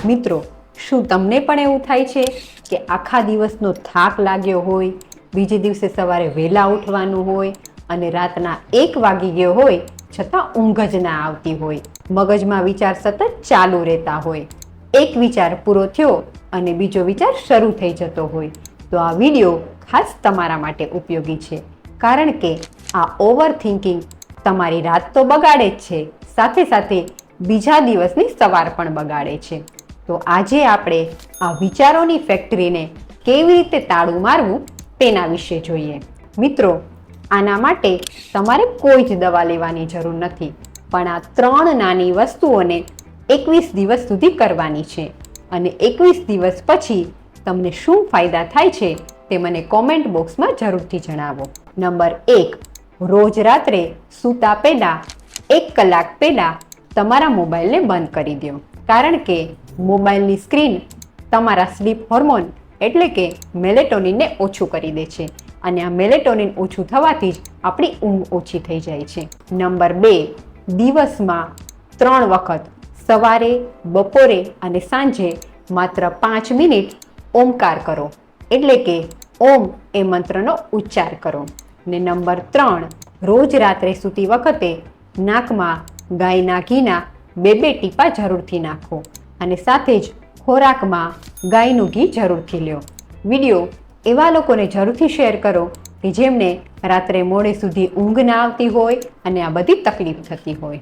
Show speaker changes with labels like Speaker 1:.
Speaker 1: મિત્રો, શું તમને પણ એવું થાય છે કે આખા દિવસનો થાક લાગ્યો હોય, બીજે દિવસે સવારે વહેલા ઉઠવાનું હોય અને રાતના 1 વાગી ગયો હોય છતાં ઊંઘ જ ના આવતી હોય, મગજમાં વિચાર સતત ચાલુ રહેતા હોય, એક વિચાર પૂરો થયો અને બીજો વિચાર શરૂ થઈ જતો હોય, તો આ વિડીયો ખાસ તમારા માટે ઉપયોગી છે. કારણ કે આ ઓવર થિંકિંગ તમારી રાત તો બગાડે જ છે, સાથે સાથે બીજા દિવસની સવાર પણ બગાડે છે. તો આજે આપણે આ વિચારોની ફેક્ટરીને કેવી રીતે તાળું મારવું તેના વિશે જોઈએ. મિત્રો, આના માટે તમારે કોઈ જ દવા લેવાની જરૂર નથી, પણ આ 3 નાની વસ્તુઓને 21 દિવસ સુધી કરવાની છે અને 21 દિવસ પછી તમને શું ફાયદા થાય છે તે મને કોમેન્ટ બોક્સમાં જરૂરથી જણાવો. નંબર 1, રોજ રાત્રે સૂતા પહેલાં 1 કલાક પહેલાં તમારા મોબાઈલને બંધ કરી દો. કારણ કે મોબાઈલની સ્ક્રીન તમારા સ્લીપ હોર્મોન એટલે કે મેલેટોનિનને ઓછું કરી દે છે અને આ મેલેટોનિન ઓછું થવાથી જ આપણી ઊંઘ ઓછી થઈ જાય છે. નંબર 2, દિવસમાં 3 વખત સવારે, બપોરે અને સાંજે માત્ર 5 મિનિટ ઓમકાર કરો, એટલે કે ઓમ એ મંત્રનો ઉચ્ચાર કરો. ને નંબર 3, રોજ રાત્રે સૂતી વખતે નાકમાં ગાયના ઘીના 2 ટીપા જરૂરથી નાખો અને સાથે જ ખોરાકમાં ગાયનું ઘી જરૂરથી લો. વિડીયો એવા લોકોને જરૂરથી શેર કરો કે જેમને રાત્રે મોડે સુધી ઊંઘ ના આવતી હોય અને આ બધી તકલીફ થતી હોય.